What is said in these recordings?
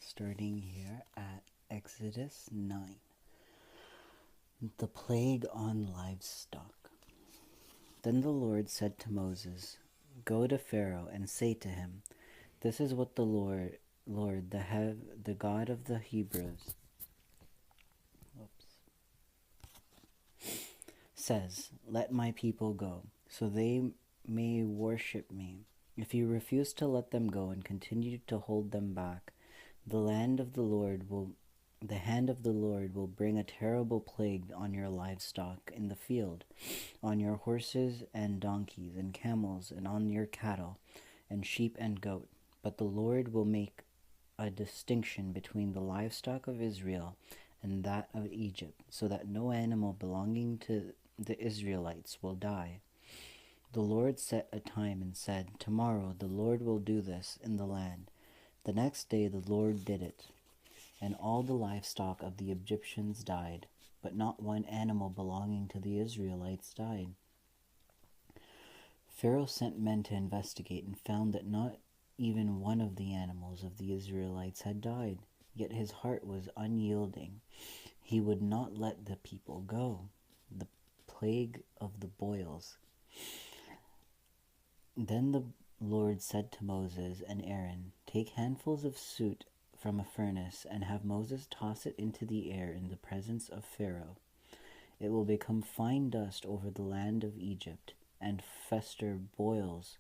starting here at Exodus 9. The plague on livestock. Then the Lord said to Moses, "Go to Pharaoh and say to him, this is what the Lord, the God of the Hebrews, says, let my people go, so they may worship me. If you refuse to let them go and continue to hold them back, the hand of the Lord will bring a terrible plague on your livestock in the field, on your horses and donkeys and camels, and on your cattle and sheep and goat. But the Lord will make a distinction between the livestock of Israel and that of Egypt, so that no animal belonging to the Israelites will die." The Lord set a time and said, "Tomorrow the Lord will do this in the land." The next day the Lord did it, and all the livestock of the Egyptians died, but not one animal belonging to the Israelites died. Pharaoh sent men to investigate and found that not even one of the animals of the Israelites had died. Yet his heart was unyielding. He would not let the people go. The plague of the boils. Then the Lord said to Moses and Aaron, "Take handfuls of soot from a furnace and have Moses toss it into the air in the presence of Pharaoh. It will become fine dust over the land of Egypt, and festering boils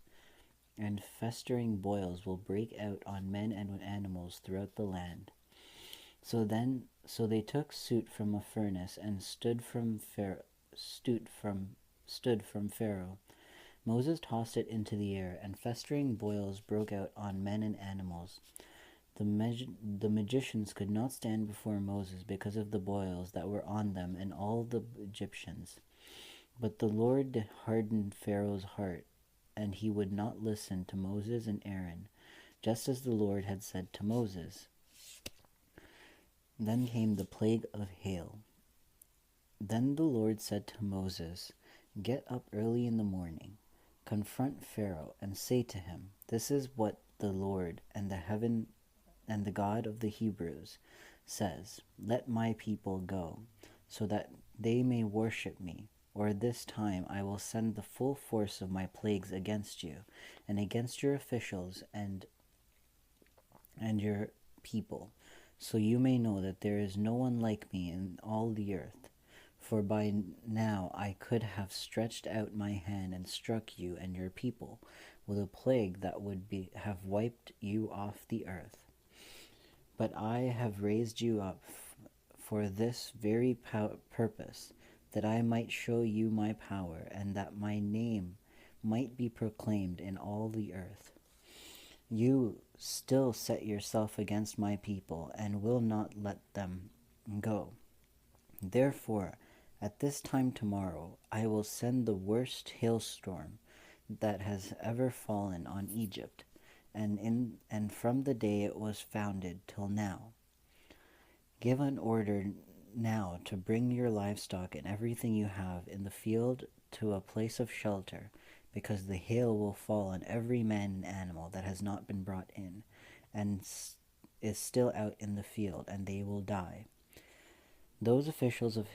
will break out on men and animals throughout the land." So they took soot from a furnace and stood from Pharaoh. Moses tossed it into the air, and festering boils broke out on men and animals. The magicians could not stand before Moses because of the boils that were on them and all the Egyptians. But the Lord hardened Pharaoh's heart, and he would not listen to Moses and Aaron, just as the Lord had said to Moses. Then came the plague of hail. Then the Lord said to Moses, "Get up early in the morning, confront Pharaoh, and say to him, this is what the Lord and the God of the Hebrews says, let my people go, so that they may worship me. Or this time I will send the full force of my plagues against you, and against your officials and your people, so you may know that there is no one like me in all the earth. For by now I could have stretched out my hand and struck you and your people with a plague that would have wiped you off the earth. But I have raised you up for this very purpose, that I might show you my power, and that my name might be proclaimed in all the earth. You still set yourself against my people, and will not let them go. Therefore, at this time tomorrow, I will send the worst hailstorm that has ever fallen on Egypt, and from the day it was founded till now. Give an order now to bring your livestock and everything you have in the field to a place of shelter, because the hail will fall on every man and animal that has not been brought in, and is still out in the field, and they will die." Those officials of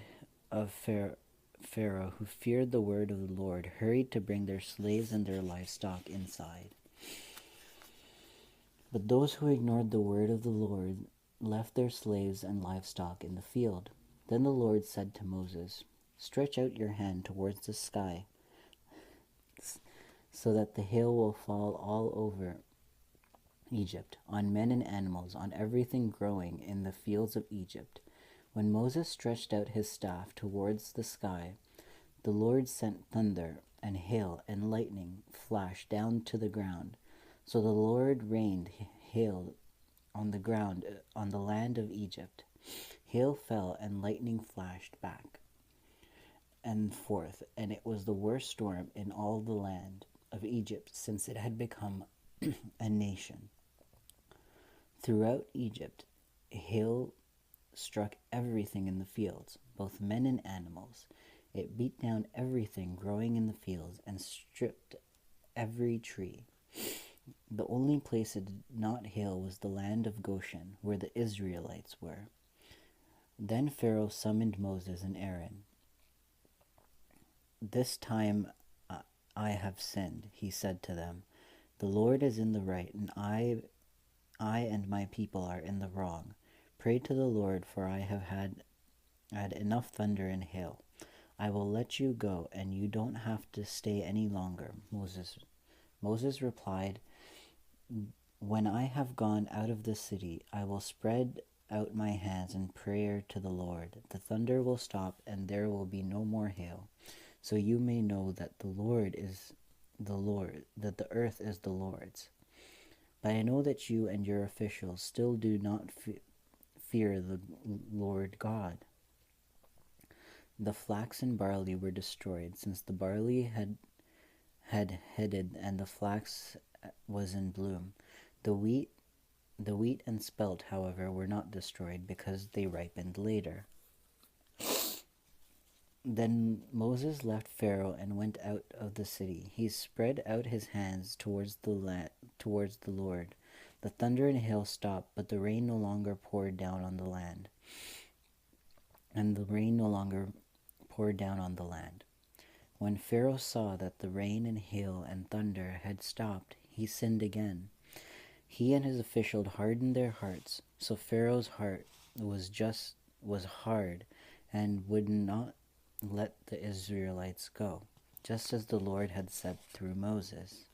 Pharaoh who feared the word of the Lord hurried to bring their slaves and their livestock inside. But those who ignored the word of the Lord left their slaves and livestock in the field. Then the Lord said to Moses, "Stretch out your hand towards the sky, so that the hail will fall all over Egypt, on men and animals, on everything growing in the fields of Egypt." When Moses stretched out his staff towards the sky, the Lord sent thunder and hail and lightning flash down to the ground. So the Lord rained hail on the ground, on the land of Egypt. Hail fell and lightning flashed back and forth, and it was the worst storm in all the land of Egypt since it had become a nation. Throughout Egypt, hail struck everything in the fields, both men and animals. It beat down everything growing in the fields and stripped every tree. The only place it did not hail was the land of Goshen, where the Israelites were. Then Pharaoh summoned Moses and Aaron. "This time I have sinned," he said to them. "The Lord is in the right, and I and my people are in the wrong. Pray to the Lord, for I have had enough thunder and hail. I will let you go, and you don't have to stay any longer." Moses replied, "When I have gone out of the city, I will spread out my hands in prayer to the Lord. The thunder will stop, and there will be no more hail. So you may know that that the earth is the Lord's. But I know that you and your officials still do not fear the Lord God." The flax and barley were destroyed, since the barley had headed and the flax was in bloom. The wheat and spelt, however, were not destroyed because they ripened later. Then Moses left Pharaoh and went out of the city. He spread out his hands towards the Lord. The thunder and hail stopped, but the rain no longer poured down on the land. When Pharaoh saw that the rain and hail and thunder had stopped, he sinned again. He and his officials hardened their hearts, so Pharaoh's heart was hard and would not let the Israelites go, just as the Lord had said through Moses.